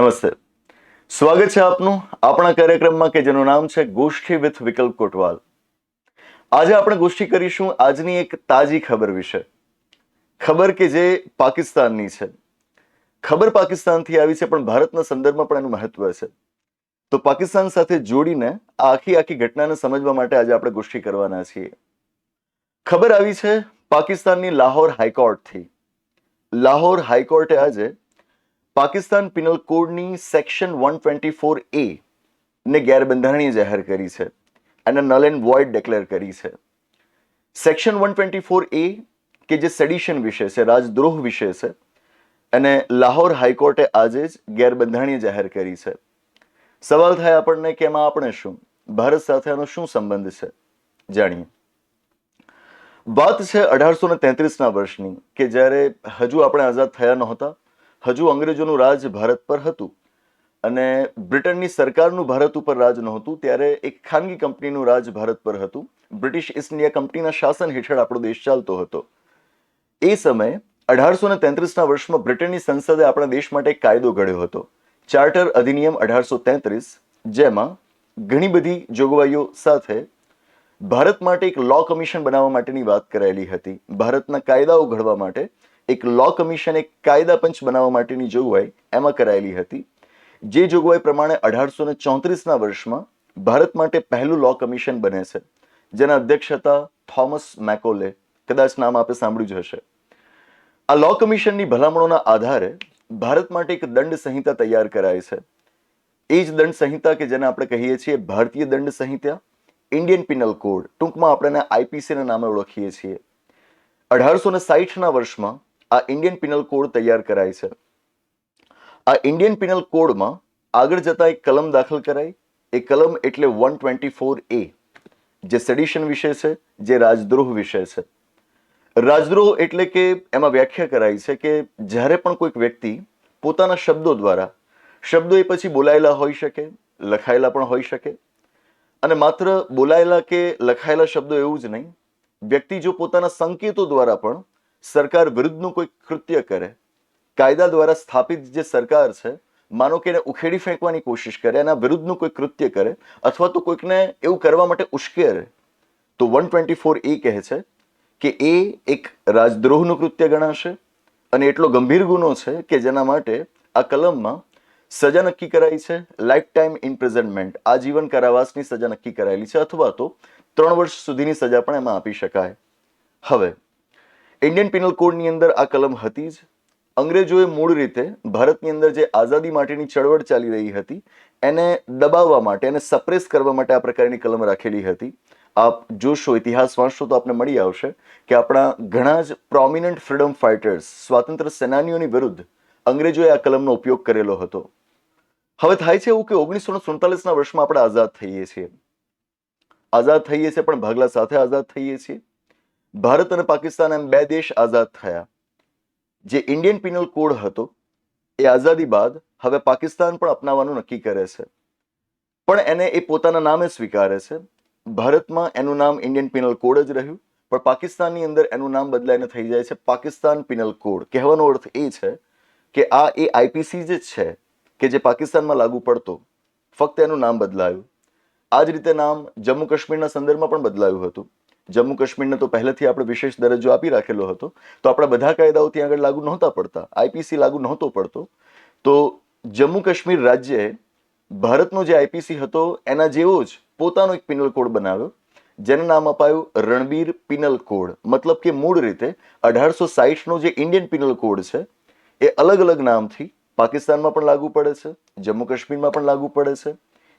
નમસ્તે, સ્વાગત છે આપનું આપણા કાર્યક્રમમાં કે જેનું નામ છે ગોષ્ઠી વિથ વિકલ્પ કોટવાલ. આજે આપણે ગોષ્ઠી કરીશું આજની એક તાજી ખબર વિશે. ખબર કે જે પાકિસ્તાનની છે. ખબર પાકિસ્તાનથી આવી છે પણ ભારતના સંદર્ભમાં પણ એનું મહત્વ છે. તો પાકિસ્તાન સાથે જોડીને આ આખી ઘટનાને સમજવા માટે આજે આપણે ગોષ્ઠી કરવાના છીએ. ખબર આવી છે પાકિસ્તાનની લાહોર હાઈકોર્ટથી. લાહોર હાઈકોર્ટે આજે પાકિસ્તાન પિનલ કોડની સેક્શન 124A ને ગેરબંધારણીય જાહેર કરી છે અને નલ એન્ડ વોઇડ ડિક્લેર કરી છે. સેક્શન 124A કે જે સેડિશન વિશે છે, રાજદ્રોહ વિશે છે, અને લાહોર હાઈકોર્ટે આજે જ ગેરબંધારણીય જાહેર કરી છે. સવાલ થાય આપણને કે એમાં આપણે શું, ભારત સાથે આનો શું સંબંધ છે, જાણીએ. વાત છે 1833ના વર્ષની કે જ્યારે હજુ આપણે આઝાદ થયા નહોતા, હજુ અંગ્રેજોનું રાજ ભારત પર હતું અને બ્રિટનની સરકારનું ભારત ઉપર રાજ નહોતું. ત્યારે એક ખાનગી કંપનીનું રાજ ભારત પર હતું. બ્રિટિશ ઈસ્ટ ઇન્ડિયા કંપનીના શાસન હેઠળ આપણો દેશ ચાલતો હતો. એ સમયે 1833ના વર્ષમાં બ્રિટનની સંસદે આપણા દેશ માટે એક કાયદો ઘડ્યો હતો, ચાર્ટર અધિનિયમ 1833, જેમાં ઘણી બધી જોગવાઈઓ સાથે ભારત માટે એક લો કમિશન બનાવવા માટેની વાત કરાયેલી હતી. ભારતના કાયદાઓ ઘડવા માટે એક લો કમિશન, એક કાયદા પંચ બનાવવા માટેની જોગવાઈ એમાં કરાયેલી હતી. જે જોગવાઈ પ્રમાણે 1834ના વર્ષમાં ભારત માટે પહેલું લો કમિશન બને છે, જેના અધ્યક્ષ હતા થોમસ મેકોલે. કદાચ નામ આપે સાંભળ્યું જ હશે. આ લો કમિશનની ભલામણોના આધારે ભારત માટે એક દંડ સંહિતા તૈયાર કરાય છે. એ જ દંડ સંહિતા કે જેને આપણે કહીએ છીએ ભારતીય દંડ સંહિતા, ઇન્ડિયન પિનલ કોડ, ટૂંકમાં આપણે આઈપીસીના નામે ઓળખીએ છીએ. 1860ના વર્ષમાં આ ઇન્ડિયન પિનલ કોડ તૈયાર કરાય છે. આ ઇન્ડિયન પિનલ કોડમાં આગળ જતા એક કલમ દાખલ કરાઈ. એ કલમ એટલે 124A, જે સેડિશન વિશે છે, જે રાજદ્રોહ વિશે છે. રાજદ્રોહ એટલે કે એમાં વ્યાખ્યા કરાઈ છે કે જ્યારે પણ કોઈક વ્યક્તિ પોતાના શબ્દો દ્વારા, શબ્દો એ પછી બોલાયેલા હોઈ શકે, લખાયેલા પણ હોઈ શકે, અને માત્ર બોલાયેલા કે લખાયેલા શબ્દો એવું જ નહીં, વ્યક્તિ જો પોતાના સંકેતો દ્વારા પણ સરકાર વિરુદ્ધનું કોઈ કૃત્ય કરે, કાયદા દ્વારા સ્થાપિત જે સરકાર છે, માનો કે એને ઉખેડી ફેંકવાની કોશિશ કરે, એના વિરુદ્ધનું કોઈ કૃત્ય કરે, અથવા તો કોઈકને એવું કરવા માટે ઉશ્કેરે, તો 124A કહે છે કે એ એક રાજદ્રોહનું કૃત્ય ગણાશે અને એટલો ગંભીર ગુનો છે કે જેના માટે આ કલમમાં સજા નક્કી કરાઈ છે, લાઈફ ટાઈમ ઇમ્પ્રિઝનમેન્ટ, આજીવન કારાવાસની સજા નક્કી કરાયેલી છે, અથવા તો 3 વર્ષ સુધીની સજા પણ એમાં આપી શકાય. હવે ઇન્ડિયન પિનલ કોડની અંદર આ કલમ હતી જ. અંગ્રેજોએ મૂળ રીતે ભારતની અંદર જે આઝાદી માટેની ચળવળ ચાલી રહી હતી એને દબાવવા માટે, એને સપ્રેસ કરવા માટે આ પ્રકારની કલમ રાખેલી હતી. આપ જોશો, ઇતિહાસ વાંચશો તો આપને મળી આવશે કે આપણા ઘણા જ પ્રોમિનન્ટ ફ્રીડમ ફાઇટર્સ, સ્વાતંત્ર્ય સેનાનીઓની વિરુદ્ધ અંગ્રેજોએ આ કલમનો ઉપયોગ કરેલો હતો. હવે થાય છે એવું કે 1947ના વર્ષમાં આપણે આઝાદ થઈએ છીએ. આઝાદ થઈએ છીએ પણ ભાગલા સાથે આઝાદ થઈએ છીએ. ભારત અને પાકિસ્તાન એમ બે દેશ આઝાદ થયા. જે ઇન્ડિયન પિનલ કોડ હતો એ આઝાદી બાદ હવે પાકિસ્તાન પણ અપનાવવાનું નક્કી કરે છે, પણ એને એ પોતાના નામે સ્વીકારે છે. ભારતમાં એનું નામ ઇન્ડિયન પિનલ કોડ જ રહ્યું, પણ પાકિસ્તાનની અંદર એનું નામ બદલાઈને થઈ જાય છે પાકિસ્તાન પિનલ કોડ. કહેવાનો અર્થ એ છે કે આ એ આઈપીસી જ છે કે જે પાકિસ્તાનમાં લાગુ પડતો, ફક્ત એનું નામ બદલાયું. આ જ રીતે નામ જમ્મુ કાશ્મીરના સંદર્ભમાં પણ બદલાયું હતું. જમ્મુ કાશ્મીરને તો પહેલેથી આપણે વિશેષ દરજ્જો આપી રાખેલો હતો, તો આપણા બધા કાયદાઓ ત્યાં આગળ લાગુ નહોતા પડતા, આઈપીસી લાગુ નહોતો પડતો. તો જમ્મુ કાશ્મીર રાજ્યએ ભારતનો જે આઈપીસી હતો એના જેવો જ પોતાનો એક પિનલ કોડ બનાવ્યો, જેનું નામ અપાયું રણબીર પિનલ કોડ. મતલબ કે મૂળ રીતે 1860નો જે ઇન્ડિયન પિનલ કોડ છે એ અલગ અલગ નામથી પાકિસ્તાનમાં પણ લાગુ પડે છે, જમ્મુ કાશ્મીરમાં પણ લાગુ પડે છે,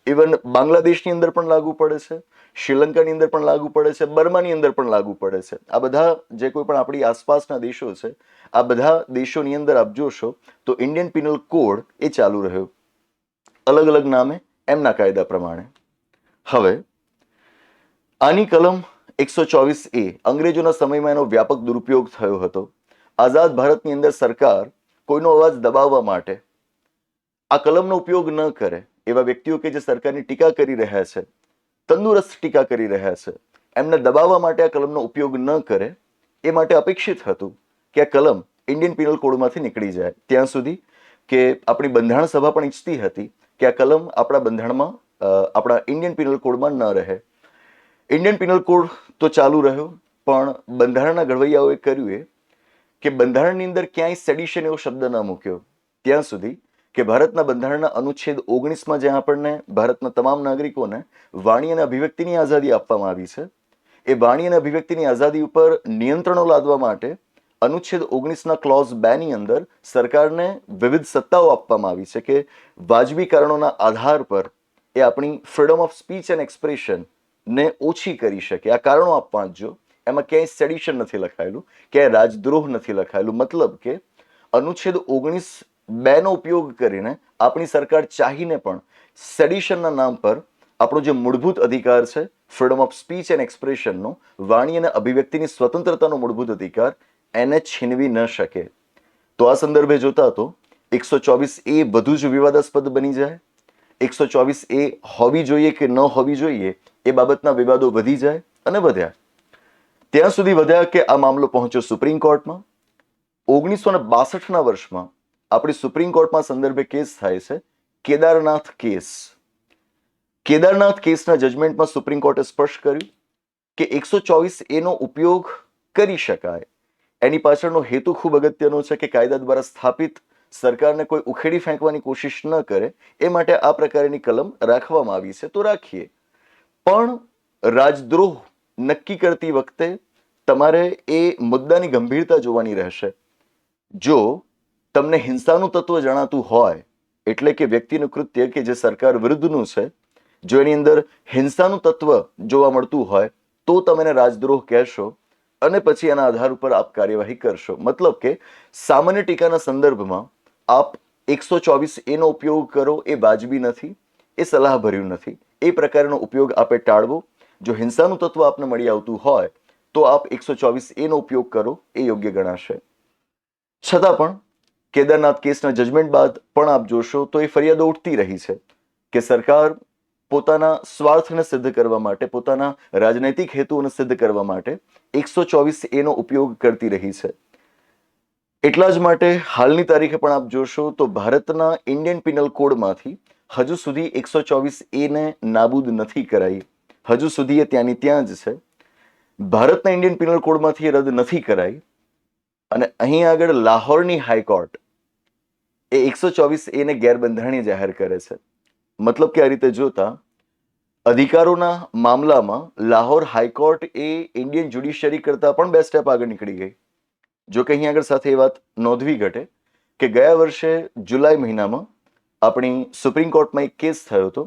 ઇવન બાંગ્લાદેશની અંદર પણ લાગુ પડે છે, શ્રીલંકાની અંદર પણ લાગુ પડે છે, બર્માની અંદર પણ લાગુ પડે છે. આ બધા જે કોઈ પણ આપણી આસપાસના દેશો છે, આ બધા દેશોની અંદર આપ જોશો તો ઇન્ડિયન પિનલ કોડ એ ચાલુ રહ્યો, અલગ અલગ નામે, એમના કાયદા પ્રમાણે. હવે આની કલમ 124A, અંગ્રેજોના સમયમાં એનો વ્યાપક દુરુપયોગ થયો હતો. આઝાદ ભારતની અંદર સરકાર કોઈનો અવાજ દબાવવા માટે આ કલમનો ઉપયોગ ન કરે, એવા વ્યક્તિઓ કે જે સરકારની ટીકા કરી રહ્યા છે, તંદુરસ્ત ટીકા કરી રહ્યા છે, એમને દબાવવા માટે આ કલમનો ઉપયોગ ન કરે, એ માટે અપેક્ષિત હતું કે આ કલમ ઇન્ડિયન પિનલ કોડમાંથી નીકળી જાય. ત્યાં સુધી કે આપણી બંધારણ સભા પણ ઈચ્છતી હતી કે આ કલમ આપણા બંધારણમાં આપણા ઇન્ડિયન પિનલ કોડમાં ન રહે. ઇન્ડિયન પિનલ કોડ તો ચાલુ રહ્યો, પણ બંધારણના ઘડવૈયાઓએ કર્યું એ કે બંધારણની અંદર ક્યાંય સેડિશન એવો શબ્દ ન મૂક્યો ત્યાં સુધી કે ભારતના બંધારણના અનુચ્છેદ 19માં જ્યાં આપણને ભારતના તમામ નાગરિકોને વાણી અને અભિવ્યક્તિની આઝાદી આપવામાં આવી છે, એ વાણી અને અભિવ્યક્તિની આઝાદી ઉપર નિયંત્રણો લાદવા માટે અનુચ્છેદ 19ના ક્લોઝ 2 ની અંદર સરકારને વિવિધ સત્તાઓ આપવામાં આવી છે કે વાજબી કારણોના આધાર પર એ આપણી freedom of speech and expression ને ઓછી કરી શકે. આ કારણો આપવા જો એમાં ક્યાંય સેડિશન નથી લખાયેલું, ક્યાંય રાજદ્રોહ નથી લખાયેલું. મતલબ કે અનુચ્છેદ 19(2) નો ઉપયોગ કરીને આપણી સરકાર ચાહીને પણ સેડિશનના નામ પર આપણો જે મૂળભૂત અધિકાર છે ફ્રીડમ ઓફ સ્પીચ એન્ડ એક્સપ્રેશનનો, વાણી અને અભિવ્યક્તિની સ્વતંત્રતાનો મૂળભૂત અધિકાર, એને છીનવી ન શકે. તો આ સંદર્ભે જોતા તો 124A વધુ જ વિવાદાસ્પદ બની જાય, 124A હોવી જોઈએ કે ન હોવી જોઈએ એ બાબતના વિવાદો વધી જાય અને વધ્યા. ત્યાં સુધી વધ્યા કે આ મામલો પહોંચ્યો સુપ્રીમ કોર્ટમાં. 1962ના વર્ષમાં આપણી સુપ્રીમ કોર્ટમાં સંદર્ભે કેસ થાય છે કેદારનાથ કેસ. કેદારનાથ કેસના જજમેન્ટમાં સુપ્રીમ કોર્ટે સ્પષ્ટ કર્યું કે 124A નો ઉપયોગ કરી શકાય. એની પાછળનો હેતુ ખૂબ અગત્યનો છે કે કાયદા દ્વારા સ્થાપિત સરકારને કોઈ ઉખેડી ફેંકવાની કોશિશ ન કરે એ માટે આ પ્રકારની કલમ રાખવામાં આવી છે, તો રાખીએ. પણ રાજદ્રોહ નક્કી કરતી વખતે તમારે એ મુદ્દાની ગંભીરતા જોવાની રહેશે. જો તમને હિંસાનું તત્વ જણાતું હોય, એટલે કે વ્યક્તિનું કૃત્ય કે જે સરકાર વિરુદ્ધનું છે, જો એની અંદર હિંસાનું તત્વ જોવા મળતું હોય તો તમે એને રાજદ્રોહ કહેશો અને પછી એના આધાર ઉપર આપ કાર્યવાહી કરશો. મતલબ કે સામાન્ય ટીકાના સંદર્ભમાં આપ 124A નો ઉપયોગ કરો એ વાજબી નથી, એ સલાહભર્યું નથી. એ પ્રકારનો ઉપયોગ આપે ટાળવો. જો હિંસાનું તત્વ આપને મળી આવતું હોય તો આપ 124A નો ઉપયોગ કરો એ યોગ્ય ગણાશે. છતાં પણ કેદારનાથ કેસના જજમેન્ટ બાદ પણ આપ જોશો તો એ ફરિયાદો ઉઠતી રહી છે કે સરકાર પોતાના સ્વાર્થને સિદ્ધ કરવા માટે, પોતાના રાજનૈતિક હેતુઓને સિદ્ધ કરવા માટે 124A નો ઉપયોગ કરતી રહી છે. એટલા જ માટે હાલની તારીખે પણ આપ જોશો તો ભારતના ઇન્ડિયન પિનલ કોડમાંથી હજુ સુધી 124A ને નાબૂદ નથી કરાઈ. હજુ સુધી એ ત્યાંની ત્યાં જ છે. ભારતના ઇન્ડિયન પિનલ કોડમાંથી એ રદ નથી કરાઈ. અને અહીં આગળ લાહોરની હાઈકોર્ટ એ 124A ને ગેરબંધારણીય જાહેર કરે છે. મતલબ કે આ રીતે જોતા અધિકારોના મામલામાં લાહોર હાઈકોર્ટ એ ઇન્ડિયન જ્યુડિશિયરી કરતા પણ 2 સ્ટેપ આગળ નીકળી ગઈ. જો કે અહીં આગળ સાથે એ વાત નોંધવી ઘટે કે ગયા વર્ષે જુલાઈ મહિનામાં આપણી સુપ્રીમ કોર્ટમાં એક કેસ થયો હતો,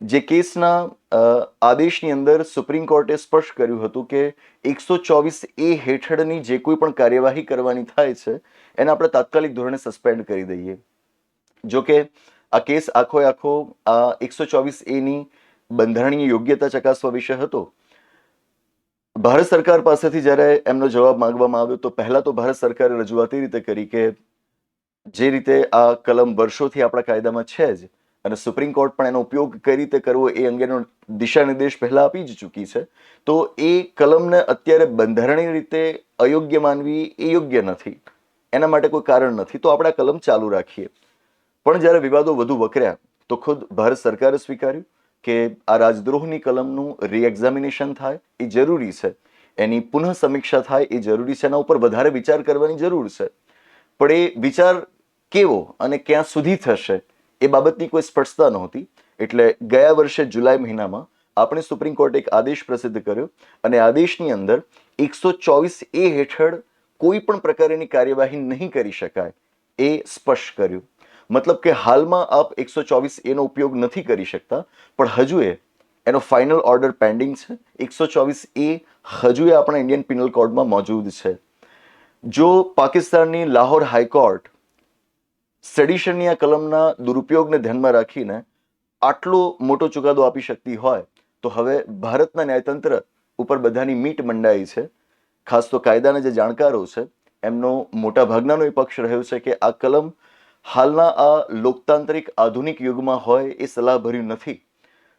જે કેસના આદેશની અંદર સુપ્રીમ કોર્ટે સ્પષ્ટ કર્યું હતું કે 124A હેઠળની જે કોઈ પણ કાર્યવાહી કરવાની થાય છે એને આપણે તાત્કાલિક ધોરણે સસ્પેન્ડ કરી દઈએ. જો કે આ કેસ આખો આ 124A ની બંધારણીય યોગ્યતા ચકાસવા વિશે હતો. ભારત સરકાર પાસેથી જ્યારે એમનો જવાબ માંગવામાં આવ્યો તો પહેલા તો ભારત સરકારે રજૂઆત એ રીતે કરી કે જે રીતે આ કલમ વર્ષોથી આપણા કાયદામાં છે જ અને સુપ્રીમ કોર્ટ પણ એનો ઉપયોગ કઈ રીતે કરવો એ અંગેનો દિશા નિર્દેશ પહેલા આપી જ ચૂકી છે, તો એ કલમને અત્યારે બંધારણીય રીતે અયોગ્ય માનવી એ યોગ્ય નથી. એના માટે કોઈ કારણ નથી, તો આપણે આ કલમ ચાલુ રાખીએ. પણ જ્યારે વિવાદો વધુ વકર્યા તો ખુદ ભારત સરકારે સ્વીકાર્યું કે આ રાજદ્રોહની કલમનું રીએક્ઝામિનેશન થાય એ જરૂરી છે, એની પુનઃ સમીક્ષા થાય એ જરૂરી છે, એના ઉપર વધારે વિચાર કરવાની જરૂર છે. પણ એ વિચાર કેવો અને ક્યાં સુધી થશે એ બાબતની કોઈ સ્પષ્ટતા નહોતી. એટલે ગયા વર્ષે જુલાઈ મહિનામાં આપણે સુપ્રીમ કોર્ટે એક આદેશ પ્રસિદ્ધ કર્યો અને આદેશની અંદર 124A હેઠળ કોઈ પણ પ્રકારની કાર્યવાહી નહીં કરી શકાય એ સ્પષ્ટ કર્યું. મતલબ કે હાલમાં આપ 124A નો ઉપયોગ નથી કરી શકતા, પણ હજુ એનો ફાઇનલ ઓર્ડર પેન્ડિંગ છે. 124A હજુ આપણા ઇન્ડિયન પિનલ કોડમાં મોજૂદ છે. જો પાકિસ્તાનની લાહોર હાઈકોર્ટ સેડિશનની આ કલમના દુરુપયોગને ધ્યાનમાં રાખીને આટલો મોટો ચુકાદો આપી શકતી હોય તો હવે ભારતના ન્યાયતંત્ર ઉપર બધાની મીટ મંડાઈ છે. ખાસ તો કાયદાના જે જાણકારો છે એમનો મોટા ભાગનાનો એ પક્ષ રહ્યો છે કે આ કલમ હાલના આ લોકતાંત્રિક આધુનિક યુગમાં હોય એ સલાહભર્યું નથી.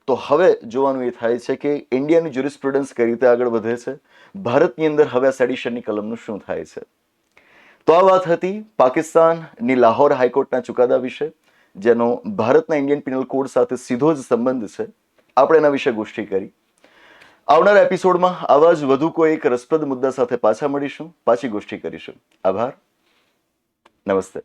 તો હવે જોવાનું એ થાય છે કે ઇન્ડિયાની જ્યુરિસ્પ્રુડન્સ કઈ રીતે આગળ વધે છે, ભારતની અંદર હવે આ સેડિશનની કલમનું શું થાય છે. તો આ વાત હતી પાકિસ્તાનની લાહોર હાઈકોર્ટના ચુકાદા વિશે, જેનો ભારતના ઇન્ડિયન પિનલ કોડ સાથે સીધો જ સંબંધ છે. આપણે એના વિશે ગોષ્ઠી કરી. આવનારા એપિસોડમાં આવા જ વધુ કોઈ એક રસપ્રદ મુદ્દા સાથે પાછા મળીશું, પાછી ગોષ્ઠી કરીશું. આભાર. નમસ્તે.